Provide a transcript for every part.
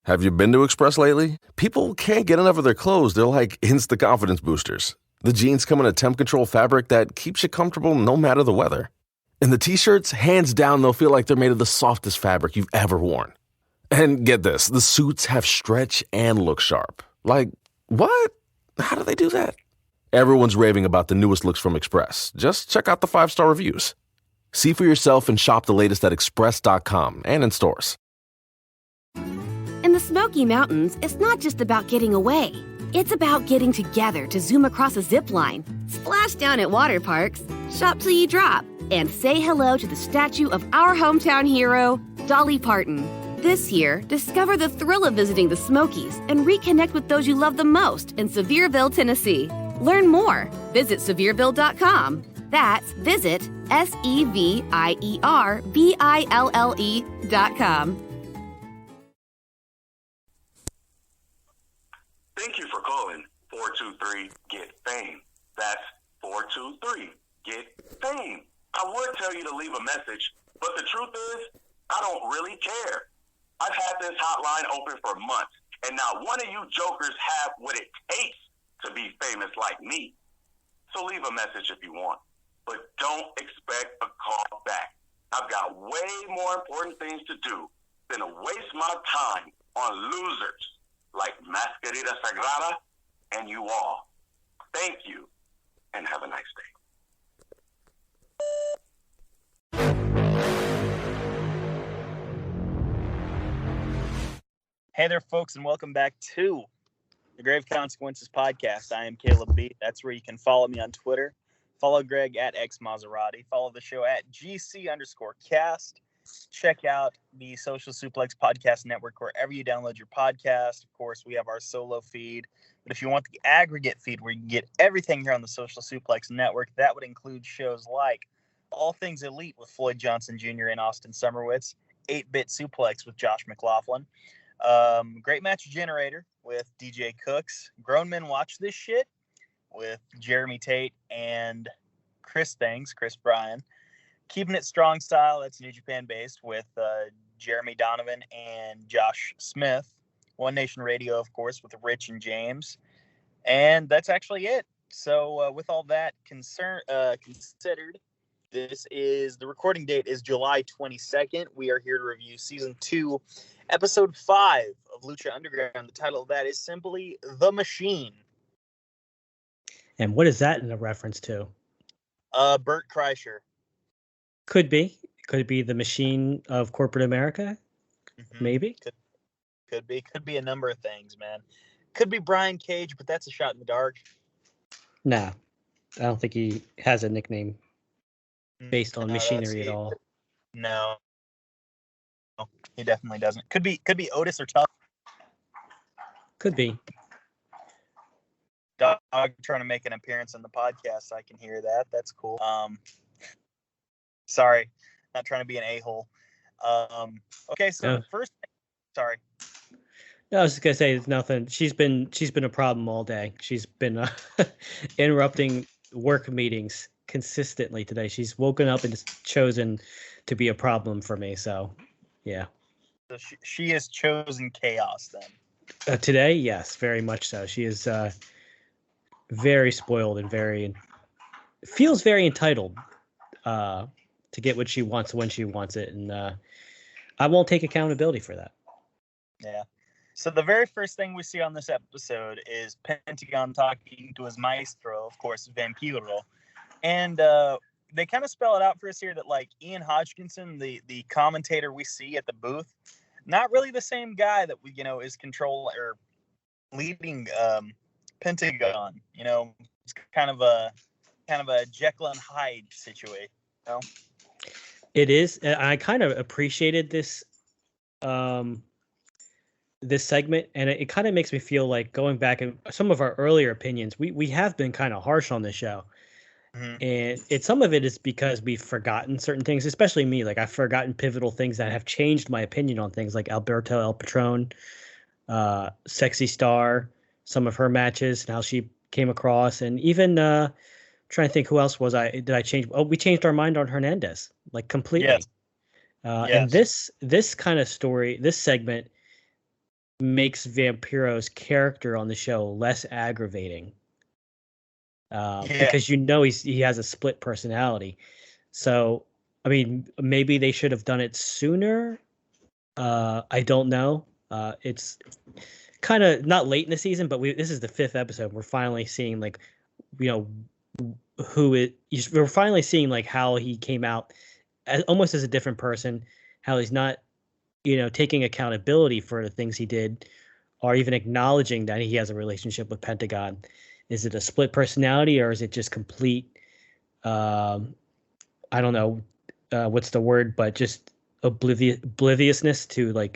Have you been to Express lately? People can't get enough of their clothes. They're like instant confidence boosters. The jeans come in a temp control fabric that keeps you comfortable no matter the weather. And the t-shirts, hands down, they'll feel like they're made of the softest fabric you've ever worn. And get this, the suits have stretch and look sharp. Like, what? How do they do that? Everyone's raving about the newest looks from Express. Just check out the 5-star reviews. See for yourself and shop the latest at express.com and in stores. In the Smoky Mountains, it's not just about getting away. It's about getting together to zoom across a zip line, splash down at water parks, shop till you drop, and say hello to the statue of our hometown hero, Dolly Parton. This year, discover the thrill of visiting the Smokies and reconnect with those you love the most in Sevierville, Tennessee. Learn more. Visit Sevierville.com. That's visit SEVIERVILLE.com. Thank you for calling 423-GET-FAME. That's 423-GET-FAME. I would tell you to leave a message, but the truth is, I don't really care. I've had this hotline open for months, and not one of you jokers have what it takes to be famous like me. So leave a message if you want, but don't expect a call back. I've got way more important things to do than to waste my time on losers like Masquerita Sagrada and you all. Thank you, and have a nice day. Hey there, folks, and welcome back to the Grave Consequences podcast. I am Caleb B. That's where you can follow me on Twitter. Follow Greg at XMaserati. Follow the show at GC_cast. Check out the Social Suplex Podcast Network wherever you download your podcast. Of course, we have our solo feed. But if you want the aggregate feed where you can get everything here on the Social Suplex Network, that would include shows like All Things Elite with Floyd Johnson Jr. and Austin Summerwitz, 8-Bit Suplex with Josh McLaughlin, Great Match Generator with DJ Cooks, Grown Men Watch This Shit with Jeremy Tate and Chris Bryan, Keeping It Strong Style, that's New Japan based, with Jeremy Donovan and Josh Smith. One Nation Radio, of course, with Rich and James. And that's actually it. So with all that considered, the recording date is July 22nd. We are here to review Season 2, Episode 5 of Lucha Underground. The title of that is simply The Machine. And what is that in a reference to? Bert Kreischer. Could be. Could it be the machine of corporate America? Mm-hmm. Maybe. Could be. Could be a number of things, man. Could be Brian Cage, but that's a shot in the dark. No. I don't think he has a nickname based on machinery at all. No. He definitely doesn't. Could be Otis or Tuck. Could be. Dog trying to make an appearance on the podcast. I can hear that. That's cool. Sorry, not trying to be an a-hole. Okay, so the first thing, sorry. No, I was just gonna say it's nothing. She's been a problem all day. She's been interrupting work meetings consistently today. She's woken up and chosen to be a problem for me. So, yeah. So she has chosen chaos then. Today, yes, very much so. She is very spoiled and feels very entitled to get what she wants when she wants it, and I won't take accountability for that. Yeah. So the very first thing we see on this episode is Pentagon talking to his maestro, of course, Vampiro, and they kind of spell it out for us here that like Ian Hodgkinson, the commentator we see at the booth, not really the same guy that we is leading Pentagon. It's kind of a Jekyll and Hyde situation. It is. I kind of appreciated this this segment, and it kind of makes me feel like going back in some of our earlier opinions, we have been kind of harsh on this show. Mm-hmm. And some of it is because we've forgotten certain things, especially me. Like I've forgotten pivotal things that have changed my opinion on things like Alberto El Patron, Sexy Star, some of her matches and how she came across, and even trying to think who else did I change? Oh, we changed our mind on Hernandez, like completely. Yes. And this kind of story, this segment makes Vampiro's character on the show less aggravating. Because he has a split personality. So, I mean, maybe they should have done it sooner. I don't know. It's kind of not late in the season, but this is the 5th episode. We're finally seeing we're finally seeing how he came out almost as a different person, how he's not, taking accountability for the things he did, or even acknowledging that he has a relationship with Pentagon. Is it a split personality, or is it just complete, I don't know what's the word, but just obliviousness to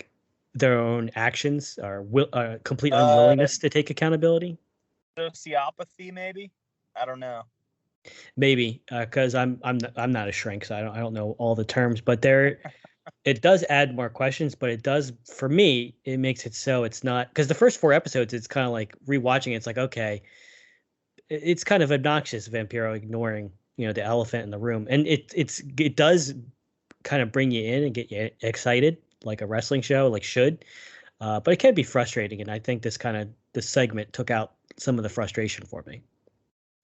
their own actions, or complete unwillingness to take accountability? Sociopathy, maybe? I don't know. Maybe, because I'm not a shrink, so I don't know all the terms, but it does add more questions, but it does, for me, it makes it so it's not, because the first 4 episodes, it's kind of like rewatching it, it's like, okay, it's kind of obnoxious, Vampiro ignoring, the elephant in the room, and it does kind of bring you in and get you excited, like a wrestling show should, but it can be frustrating, and I think this segment took out some of the frustration for me.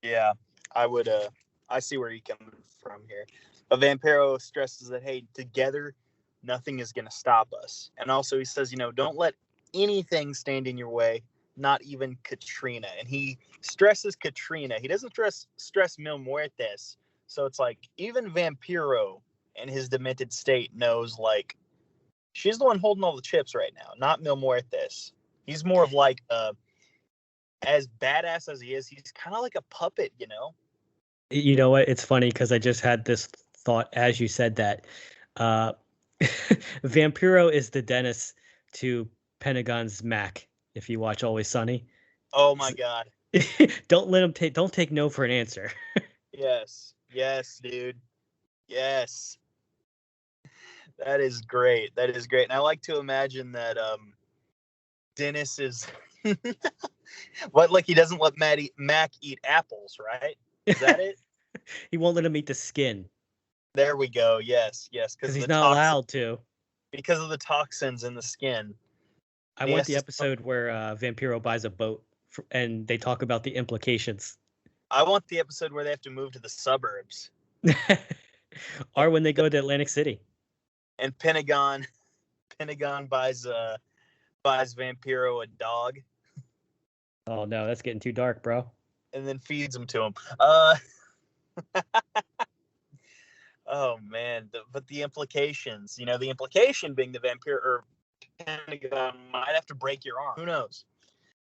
Yeah, I see where you come from here. But Vampiro stresses that, hey, together, nothing is going to stop us. And also he says, don't let anything stand in your way, not even Katrina. And he stresses Katrina. He doesn't stress Mil Muertes. So it's like, even Vampiro in his demented state knows, she's the one holding all the chips right now, not Mil Muertes. He's more of as badass as he is, he's kind of like a puppet, You know what? It's funny because I just had this thought as you said that. Vampiro is the Dennis to Pentagon's Mac. If you watch Always Sunny. Oh my God! Don't let him don't take no for an answer. Yes, dude. Yes, that is great. And I like to imagine that Dennis is he doesn't let Mac eat apples, right? Is that it? He won't let him eat the skin. There we go. Yes, because he's not allowed to. Because of the toxins in the skin. I want the episode where Vampiro buys a boat and they talk about the implications. I want the episode where they have to move to the suburbs. Or when they go to Atlantic City. And Pentagon buys Vampiro a dog. Oh no, that's getting too dark, bro. And then feeds him to him. Oh man, but the implications, the implication being the Vampiro or Pentagon might have to break your arm. Who knows?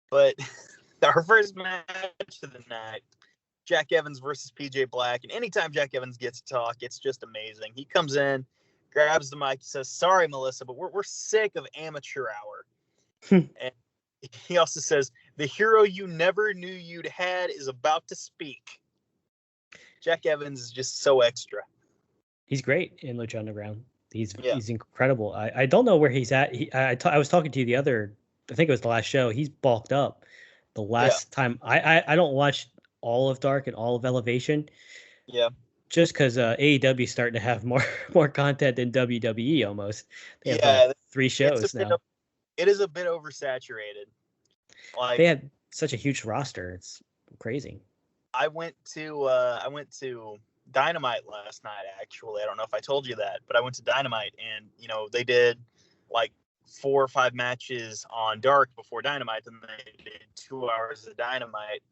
But our first match of the night, Jack Evans versus PJ Black. And anytime Jack Evans gets to talk, it's just amazing. He comes in, grabs the mic, he says, "Sorry, Melissa, but we're sick of amateur hour." And he also says, "The hero you never knew you'd had is about to speak." Jack Evans is just so extra. He's great in Lucha Underground. He's incredible. I don't know where he's at. I was talking to you I think it was the last show. He's bulked up. The last time I don't watch all of Dark and all of Elevation. Yeah. Just because AEW is starting to have more content than WWE almost. They have 3 shows now. It is a bit oversaturated. They had such a huge roster. It's crazy. I went to Dynamite last night, actually. I don't know if I told you that, but I went to Dynamite and, they did 4 or 5 matches on Dark before Dynamite, then they did 2 hours of Dynamite.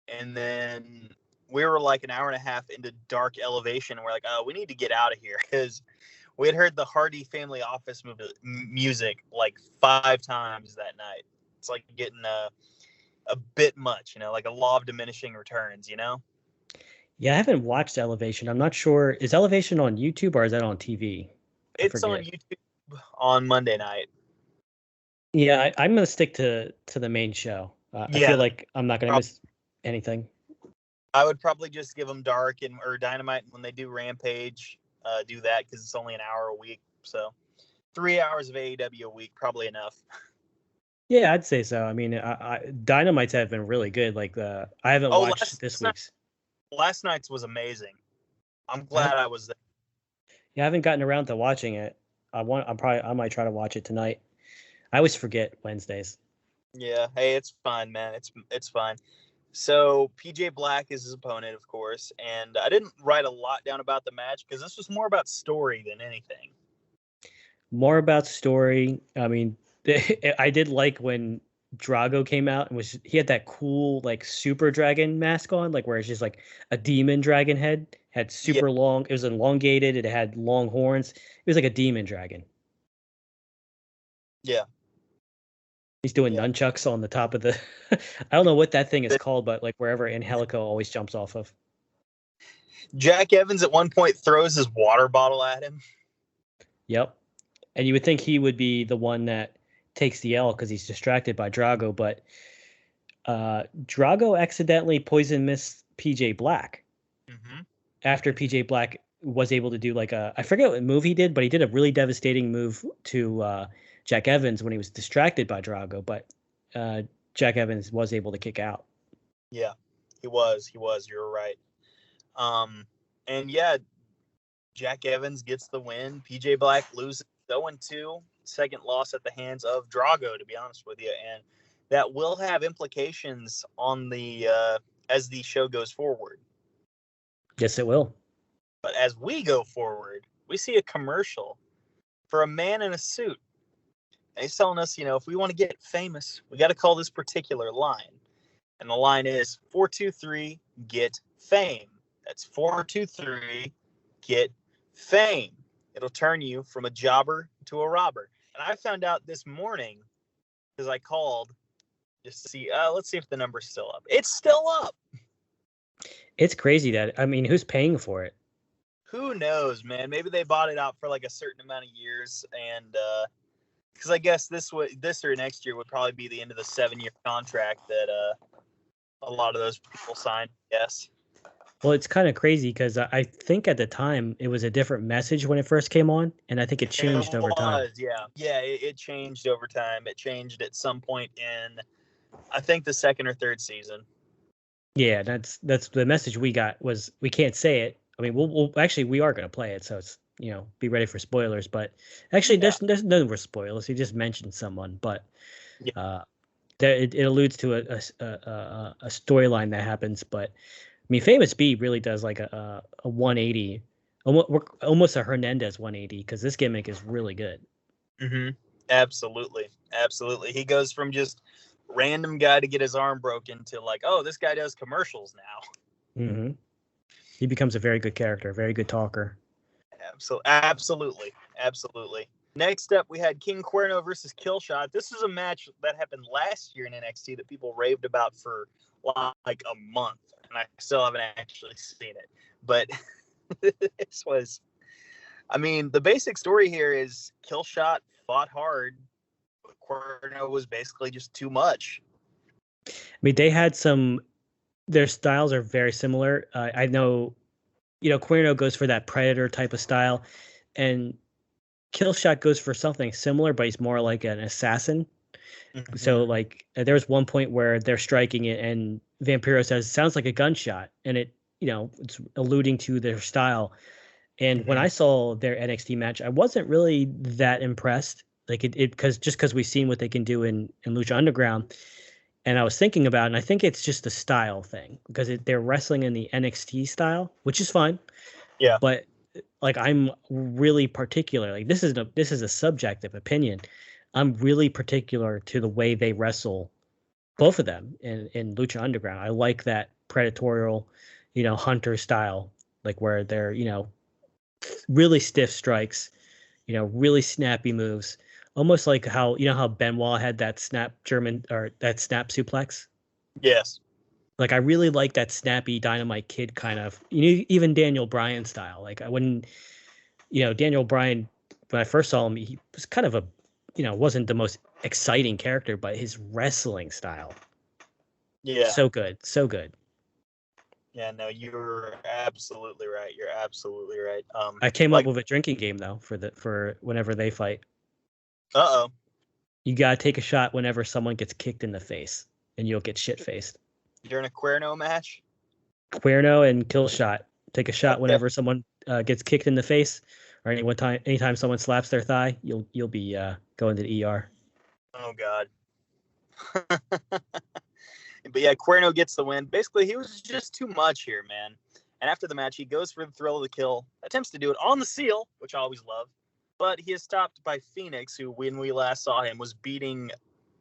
And then we were an hour and a half into Dark Elevation, and we're like, oh, we need to get out of here because we had heard the Hardy Family Office music 5 times that night. It's getting a bit much, like a law of diminishing returns, Yeah, I haven't watched Elevation. I'm not sure. Is Elevation on YouTube or is that on TV? It's on YouTube on Monday night. Yeah, I'm going to stick to the main show. I feel like I'm not going to miss anything. I would probably just give them Dark or Dynamite when they do Rampage. Do that because it's only an hour a week. So 3 hours of AEW a week, probably enough. Yeah, I'd say so. I mean, Dynamites have been really good. I haven't watched this week's. Last night's was amazing. I'm glad I was there. Yeah, I haven't gotten around to watching it. I might try to watch it tonight. I always forget Wednesdays. Yeah. Hey, it's fine, man. It's fine. So PJ Black is his opponent, of course, and I didn't write a lot down about the match because this was more about story than anything. More about story. I mean, I did like when Drago came out and he had that cool like super dragon mask on, like where it's just like a demon dragon head, had super long. It was elongated. It had long horns. It was like a demon dragon. Yeah. He's doing nunchucks on the top of the. I don't know what that thing is called, but like wherever Angelico always jumps off of. Jack Evans at one point throws his water bottle at him. Yep. And you would think he would be the one that takes the L because he's distracted by Drago, but Drago accidentally poison missed PJ Black. Mm-hmm. After PJ Black was able to do like I forget what move he did, but he did a really devastating move to Jack Evans when he was distracted by Drago, but Jack Evans was able to kick out. Yeah, he was. You're right. And yeah, Jack Evans gets the win. PJ Black loses 0-2, second loss at the hands of Drago, to be honest with you. And that will have implications on the as the show goes forward. Yes, it will. But as we go forward, we see a commercial for a man in a suit. And he's telling us, if we want to get famous, we got to call this particular line. And the line is 423 get fame. That's 423 get fame. It'll turn you from a jobber to a robber. And I found out this morning because I called just to see, let's see if the number's still up. It's still up. It's crazy who's paying for it? Who knows, man? Maybe they bought it out for like a certain amount of years. And because I guess this or next year would probably be the end of the 7-year contract that a lot of those people signed, yes. Well, it's kind of crazy because I think at the time it was a different message when it first came on, and I think it changed over time. It changed over time. It changed at some point in, I think, the second or third season. Yeah, that's the message we got was we can't say it. I mean, we'll actually we are going to play it, so it's be ready for spoilers. But actually, there's no more spoilers. He just mentioned someone, but it alludes to a storyline that happens, but. I mean, Famous B really does like a 180, almost a Hernandez 180, because this gimmick is really good. Mm-hmm. Absolutely. He goes from just random guy to get his arm broken to like, oh, this guy does commercials now. Mm-hmm. He becomes a very good character, very good talker. Absolutely. Next up, we had King Cuerno versus Killshot. This is a match that happened last year in NXT that people raved about for like a month. And I still haven't actually seen it. But this was, the basic story here is Killshot fought hard, but Cuerno was basically just too much. I mean, they had their styles are very similar. I know, Cuerno goes for that Predator type of style, and Killshot goes for something similar, but he's more like an assassin. Mm-hmm. So, like, there was one point where they're striking it, and Vampiro says, sounds like a gunshot. And it's alluding to their style. And when I saw their NXT match, I wasn't really that impressed. Like, because we've seen what they can do in Lucha Underground. And I was thinking about it, and I think it's just a style thing. Because they're wrestling in the NXT style, which is fine. Yeah. But, like, I'm really particular. Like, this is a subjective opinion. I'm really particular to the way they wrestle, both of them in Lucha Underground. I like that predatorial, hunter style, like where they're, really stiff strikes, really snappy moves, almost like how Benoit had that snap suplex. Yes. Like I really like that snappy Dynamite Kid kind of, even Daniel Bryan style. Like when, Daniel Bryan, when I first saw him, he was kind of wasn't the most exciting character, but his wrestling style. Yeah. So good. Yeah, no, you're absolutely right. I came up with a drinking game though for whenever they fight. Uh-oh. You gotta take a shot whenever someone gets kicked in the face, and you'll get shit faced. During a Cuerno match? Cuerno and Killshot. Take a shot whenever someone gets kicked in the face, or anytime someone slaps their thigh, you'll be going to the ER. Oh God. But yeah, Cuerno gets the win. Basically, he was just too much here, man. And after the match, he goes for the thrill of the kill, attempts to do it on the seal, which I always love. But he is stopped by Phoenix, who, when we last saw him, was beating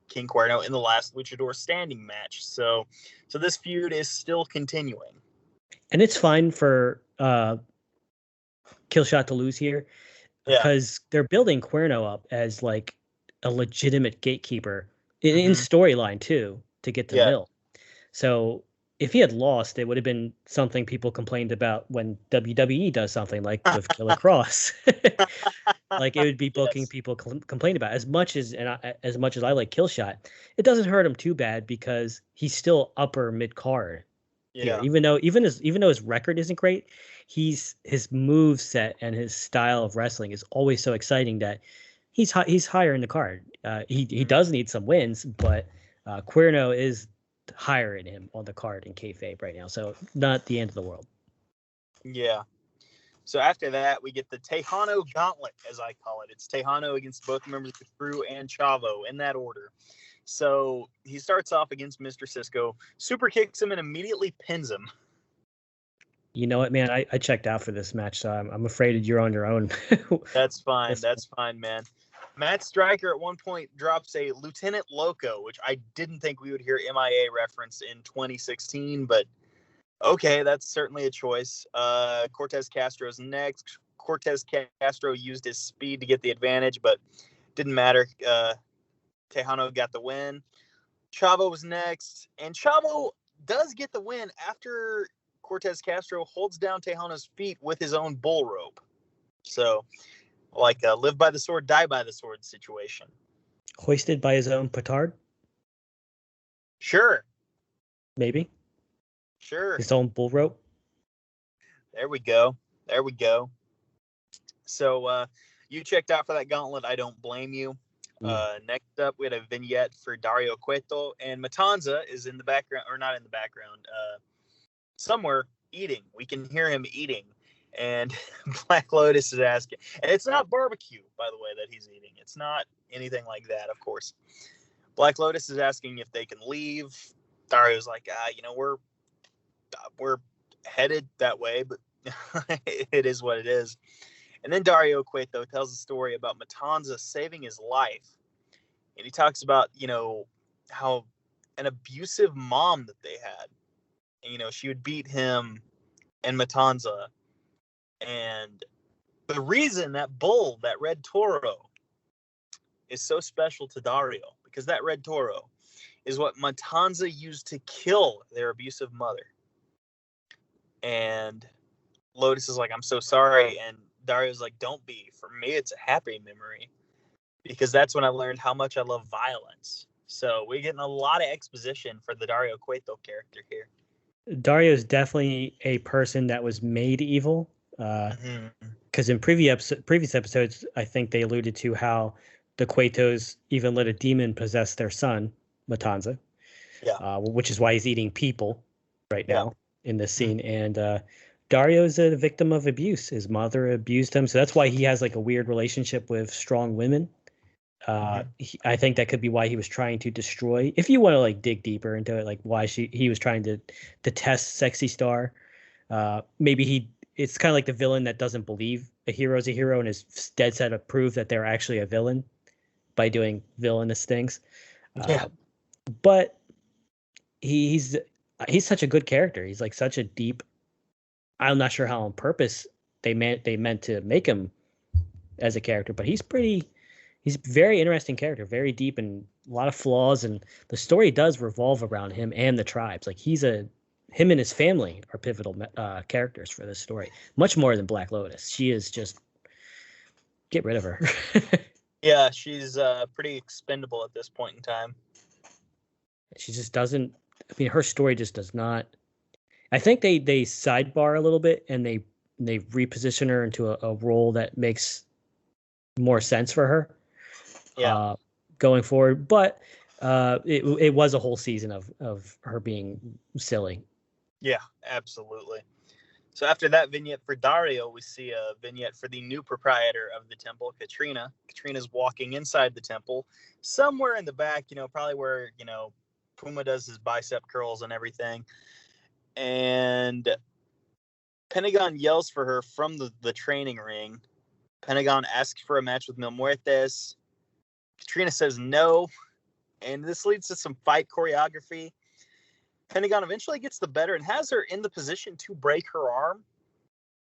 King Cuerno in the last Luchador standing match. So this feud is still continuing. And it's fine for Killshot to lose here because they're building Cuerno up as like a legitimate gatekeeper in storyline too to get the mill. So if he had lost, it would have been something people complained about when WWE does something like with Killer Cross. Like it would be booking people complain about as much as as much as I like Killshot. It doesn't hurt him too bad because he's still upper mid card. Here. Even though his record isn't great, his move set and his style of wrestling is always so exciting that he's higher in the card. He does need some wins, but Cuerno is higher in him on the card in kayfabe right now, so not the end of the world. Yeah. So after that, we get the Texano Gauntlet, as I call it. It's Texano against both members of the crew and Chavo in that order. So he starts off against Mr. Cisco, super kicks him, and immediately pins him. You know what, man? I checked out for this match, so I'm afraid you're on your own. That's fine. That's fine, man. Matt Stryker at one point drops a Lieutenant Loco, which I didn't think we would hear MIA reference in 2016, but okay, that's certainly a choice. Cortez Castro's next. Cortez Castro used his speed to get the advantage, but didn't matter. Texano got the win. Chavo was next, and Chavo does get the win after Cortez Castro holds down Texano's feet with his own bull rope. So, like a live by the sword, die by the sword situation. Hoisted by his own petard? Sure. Maybe. Sure. His own bull rope? There we go. So, you checked out for that gauntlet. I don't blame you. Next up, we had a vignette for Dario Cueto, and Matanza is in the background, or not in the background, somewhere eating. We can hear him eating, and Black Lotus is asking, and it's not barbecue, by the way, that he's eating. It's not anything like that, of course. Black Lotus is asking if they can leave. Dario's like, we're headed that way, but it is what it is. And then Dario Cueto tells a story about Matanza saving his life. And he talks about, how an abusive mom that they had. And, she would beat him and Matanza. And the reason that bull, that red toro, is so special to Dario, because that red toro is what Matanza used to kill their abusive mother. And Lotus is like, I'm so sorry. And Dario's like, don't be. For me, it's a happy memory, because that's when I learned how much I love violence. So we're getting a lot of exposition for the Dario Cueto character here. Dario's definitely a person that was made evil. Because in previous episodes, I think they alluded to how the Cuetos even let a demon possess their son, Matanza. Yeah. Which is why he's eating people right now in this scene. And Dario is a victim of abuse. His mother abused him, so that's why he has like a weird relationship with strong women. I think that could be why he was trying to destroy. If you want to like dig deeper into it, like why he was trying to test Sexy Star. Maybe it's kind of like the villain that doesn't believe a hero's a hero and is dead set to prove that they're actually a villain by doing villainous things. But he's such a good character. He's like such a deep. I'm not sure how on purpose they meant to make him as a character, but he's a very interesting character, very deep and a lot of flaws. And the story does revolve around him and the tribes. Like him and his family are pivotal characters for this story, much more than Black Lotus. She is just get rid of her. Yeah, she's pretty expendable at this point in time. She just doesn't. I mean, her story just does not. I think they sidebar a little bit and they reposition her into a role that makes more sense for her. Going forward. But it was a whole season of her being silly. Yeah, absolutely. So after that vignette for Dario, we see a vignette for the new proprietor of the temple, Katrina. Katrina's walking inside the temple, somewhere in the back, probably where, Puma does his bicep curls and everything. And Pentagon yells for her from the training ring. Pentagon asks for a match with Mil Muertes. Katrina says no, and this leads to some fight choreography. Pentagon eventually gets the better and has her in the position to break her arm,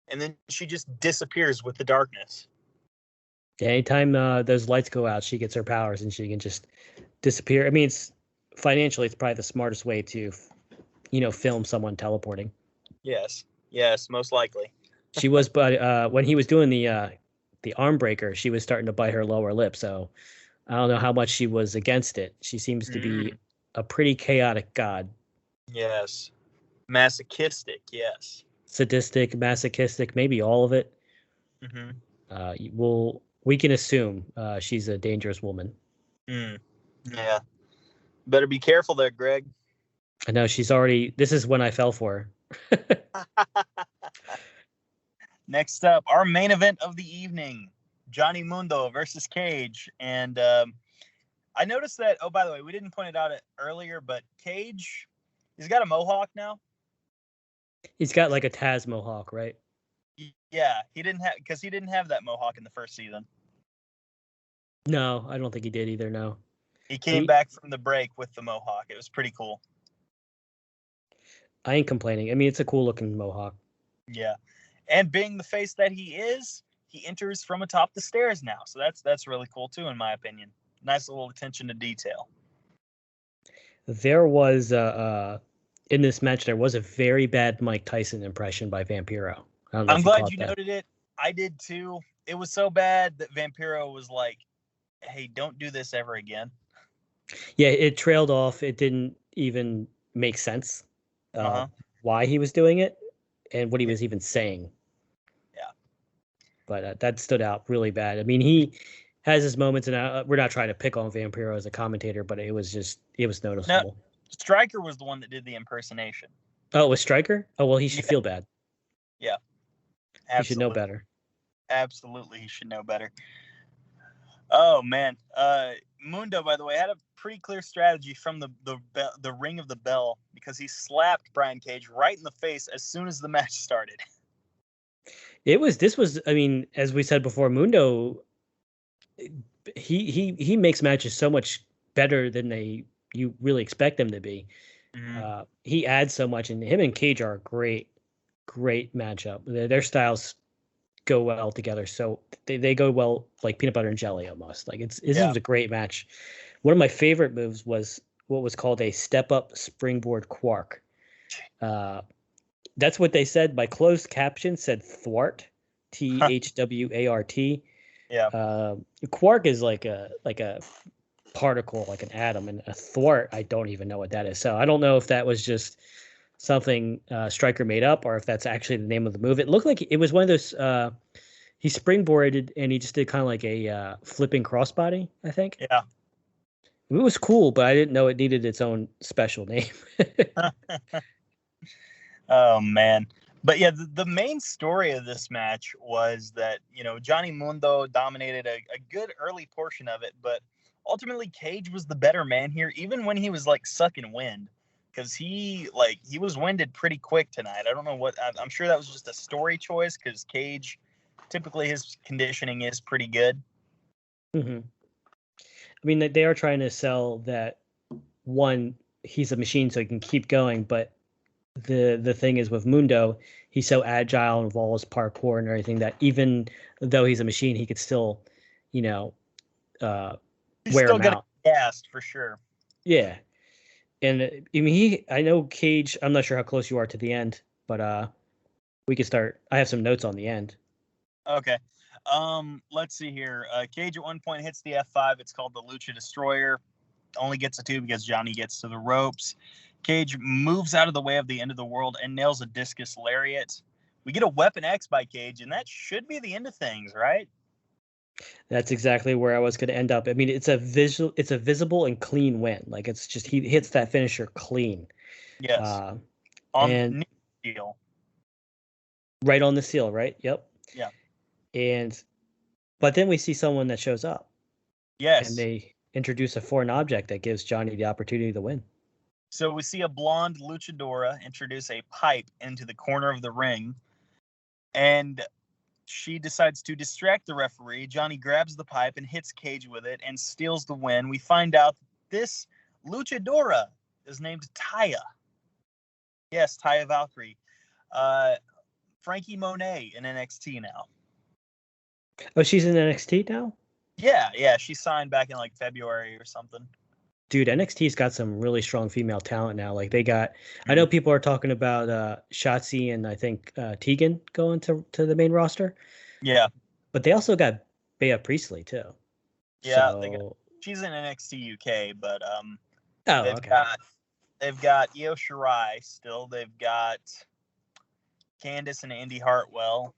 and then she just disappears with the darkness. Yeah, anytime those lights go out, she gets her powers and she can just disappear. I mean, financially, it's probably the smartest way to, film someone teleporting. Yes, most likely. She was, but when he was doing the arm breaker, she was starting to bite her lower lip. So I don't know how much she was against it. She seems to be a pretty chaotic god. Yes. Masochistic, yes. Sadistic, masochistic, maybe all of it. We can assume she's a dangerous woman. Yeah. Better be careful there, Greg. I know this is when I fell for her. Next up, our main event of the evening, Johnny Mundo versus Cage. And I noticed that, oh, by the way, we didn't point it out earlier, but Cage, he's got a mohawk now. He's got like a Taz mohawk, right? Yeah, he didn't have that mohawk in the first season. No, I don't think he did either, no. He came back from the break with the mohawk. It was pretty cool. I ain't complaining. I mean, it's a cool looking mohawk. Yeah. And being the face that he is, he enters from atop the stairs now. So that's really cool too, in my opinion. Nice little attention to detail. There was in this match, there was a very bad Mike Tyson impression by Vampiro. I'm glad you noted it. I did too. It was so bad that Vampiro was like, hey, don't do this ever again. Yeah, it trailed off. It didn't even make sense why he was doing it and what he was even saying. Yeah. But that stood out really bad. I mean, he has his moments, and we're not trying to pick on Vampiro as a commentator, but it was noticeable. No, Stryker was the one that did the impersonation. Oh, it was Stryker? Oh, well, he should feel bad. Yeah. Absolutely. He should know better. Absolutely, he should know better. Oh, man. Mundo, by the way, had a pretty clear strategy from the ring of the bell because he slapped Brian Cage right in the face as soon as the match started. This was, I mean, as we said before, Mundo, he makes matches so much better than you really expect them to be. He adds so much, and him and Cage are a great matchup. Their styles go well together, so they go well like peanut butter and jelly almost. Like this was a great match. One of my favorite moves was what was called a step up springboard quark. That's what they said. My closed caption said thwart, THWART. Yeah. Quark is like a particle, like an atom, and a thwart, I don't even know what that is. So I don't know if that was just something Stryker made up or if that's actually the name of the move. It looked like it was one of those he springboarded and he just did kind of like a flipping crossbody, I think. Yeah. It was cool, but I didn't know it needed its own special name. Oh, man. But yeah, the main story of this match was that, Johnny Mundo dominated a good early portion of it, but ultimately Cage was the better man here, even when he was like sucking wind, because he was winded pretty quick tonight. I don't know I'm sure that was just a story choice because Cage, typically his conditioning is pretty good. Mm-hmm. I mean, they are trying to sell that one, he's a machine so he can keep going, but the thing is with Mundo, he's so agile and with all his parkour and everything that even though he's a machine, he could still, He's wear still him gonna out. Gassed for sure. Yeah. And I mean, I know Cage, I'm not sure how close you are to the end, but we could start. I have some notes on the end. Okay. Let's see here. Cage at one point hits the F5. It's called the Lucha Destroyer. Only gets a 2 because Johnny gets to the ropes. Cage moves out of the way of the end of the world and nails a discus lariat. We get a Weapon X by Cage, and that should be the end of things, right? That's exactly where I was going to end up. I mean, it's a visible and clean win. Like it's just he hits that finisher clean. Yes. On new deal. Right on the seal, right? Yep. Yeah. But then we see someone that shows up. Yes. And they introduce a foreign object that gives Johnny the opportunity to win. So we see a blonde luchadora introduce a pipe into the corner of the ring, and she decides to distract the referee. Johnny grabs the pipe and hits Cage with it and steals the win. We find out this luchadora is named Taya. Yes, Taya Valkyrie. Frankie Monet in NXT now. Oh, she's in NXT now? Yeah. She signed back in like February or something. Dude, NXT's got some really strong female talent now. Like they got, I know people are talking about Shotzi and I think Tegan going to the main roster. Yeah. But they also got Bea Priestley too. Yeah, So... she's in NXT UK, but okay. They've got Io Shirai still. They've got Candice and Indy Hartwell.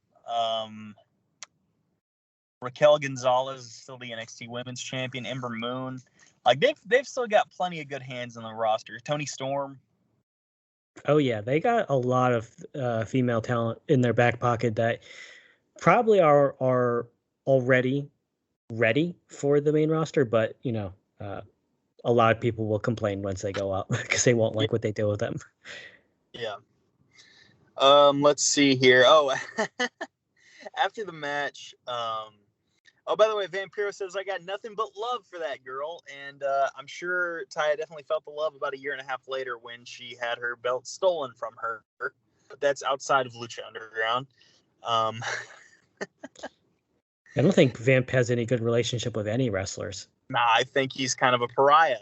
Raquel Gonzalez is still the NXT Women's Champion. Ember Moon. Like they've still got plenty of good hands on the roster. Toni Storm. Oh yeah, they got a lot of female talent in their back pocket that probably are already ready for the main roster, but a lot of people will complain once they go up because they won't like what they do with them. Yeah. Let's see here. Oh, after the match, oh, by the way, Vampiro says, I got nothing but love for that girl. And I'm sure Taya definitely felt the love about a year and a half later when she had her belt stolen from her. But that's outside of Lucha Underground. I don't think Vamp has any good relationship with any wrestlers. Nah, I think he's kind of a pariah.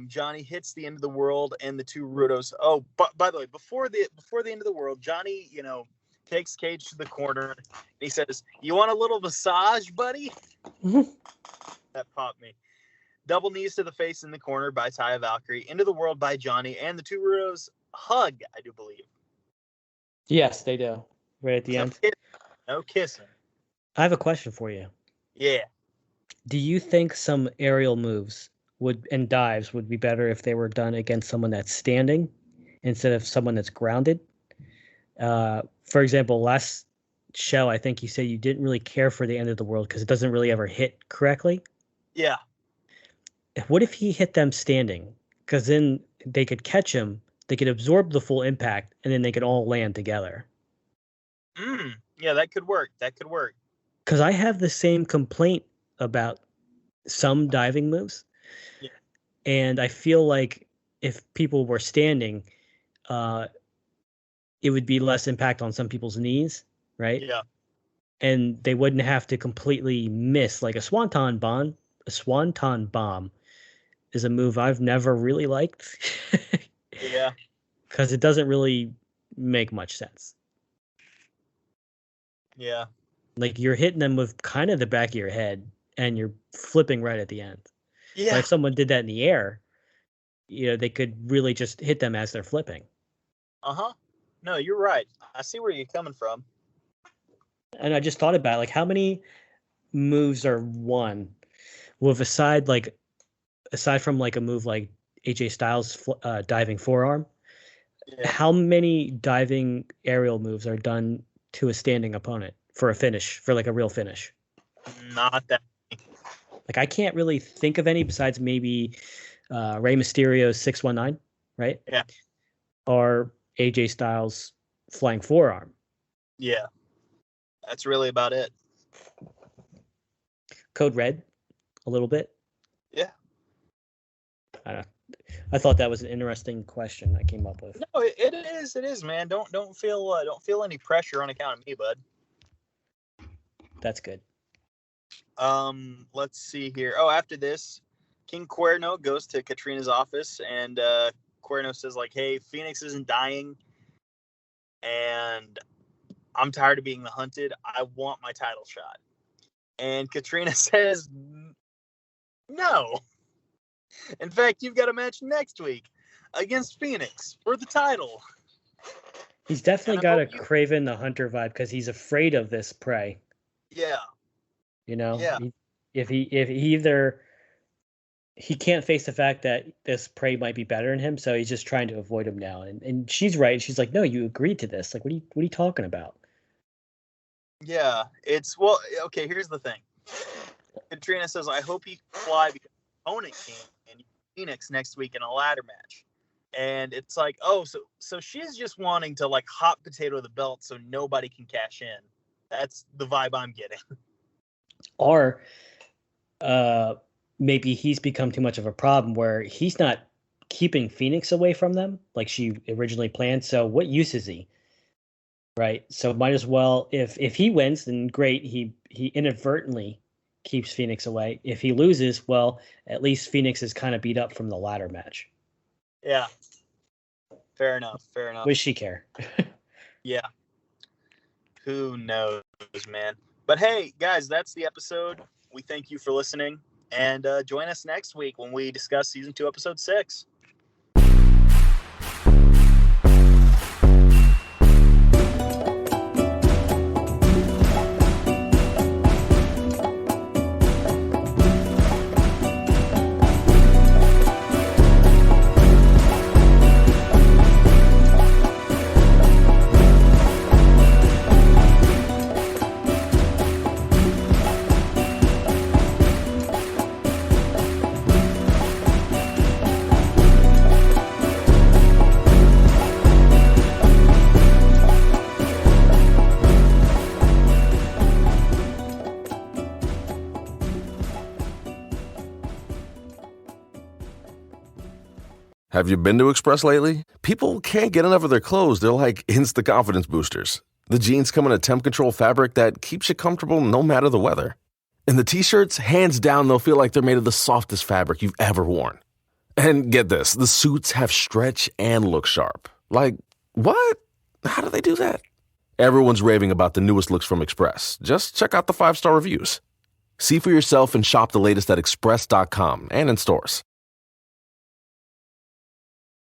Johnny hits the end of the world and the two Rudos. Oh, but by the way, before the end of the world, Johnny, takes Cage to the corner. And he says, "You want a little massage, buddy?" That popped me. Double knees to the face in the corner by Taya Valkyrie. Into the world by Johnny. And the two Rudos hug, I do believe. Yes, they do. Right at the end. No kissing. I have a question for you. Yeah. Do you think some aerial moves and dives would be better if they were done against someone that's standing instead of someone that's grounded? For example, last show, I think you said you didn't really care for the end of the world because it doesn't really ever hit correctly. Yeah. What if he hit them standing? Because then they could catch him, they could absorb the full impact, and then they could all land together. Yeah, that could work. Because I have the same complaint about some diving moves. Yeah. And I feel like if people were standing, it would be less impact on some people's knees, right? Yeah. And they wouldn't have to completely miss. Like a swanton bomb. A swanton bomb is a move I've never really liked. Yeah. Because it doesn't really make much sense. Yeah. Like you're hitting them with kind of the back of your head and you're flipping right at the end. Yeah. But if someone did that in the air, they could really just hit them as they're flipping. Uh-huh. No, you're right. I see where you're coming from. And I just thought about like how many moves are won with aside from like a move like AJ Styles diving forearm. Yeah. How many diving aerial moves are done to a standing opponent for a finish, for like a real finish? Not that many. Like I can't really think of any besides maybe Rey Mysterio's 619, right? Yeah. Or AJ Styles flying forearm. Yeah. That's really about it. Code Red, a little bit. Yeah. I don't know. I thought that was an interesting question I came up with. No, it is, man. Don't feel any pressure on account of me, bud. That's good. Let's see here. Oh, after this, King Cuerno goes to Katrina's office, and Cuerno says like, "Hey, Phoenix isn't dying, and I'm tired of being the hunted. I want my title shot." And Katrina says, "No. In fact, you've got a match next week against Phoenix for the title." He's definitely got a Craven the Hunter vibe because he's afraid of this prey. Yeah. Yeah. If he can't face the fact that this prey might be better than him, so he's just trying to avoid him now. And she's right. She's like, "No, you agreed to this. Like, what are you talking about?" Yeah, it's well. Okay, here's the thing. Katrina says, "I hope he can fly because opponent can in Phoenix next week in a ladder match." And it's like, oh, so she's just wanting to like hot potato the belt so nobody can cash in. That's the vibe I'm getting. Or maybe he's become too much of a problem where he's not keeping Phoenix away from them like she originally planned. So what use is he? Right. So might as well, if he wins, then great. He inadvertently keeps Phoenix away. If he loses, well, at least Phoenix is kind of beat up from the ladder match. Yeah. Fair enough. Would she care? Yeah. Who knows, man? But hey, guys, that's the episode. We thank you for listening. And join us next week when we discuss Season 2, Episode 6. Have you been to Express lately? People can't get enough of their clothes. They're like instant confidence boosters. The jeans come in a temp control fabric that keeps you comfortable no matter the weather. And the t-shirts, hands down, they'll feel like they're made of the softest fabric you've ever worn. And get this, the suits have stretch and look sharp. Like, what? How do they do that? Everyone's raving about the newest looks from Express. Just check out the 5-star reviews. See for yourself and shop the latest at express.com and in stores.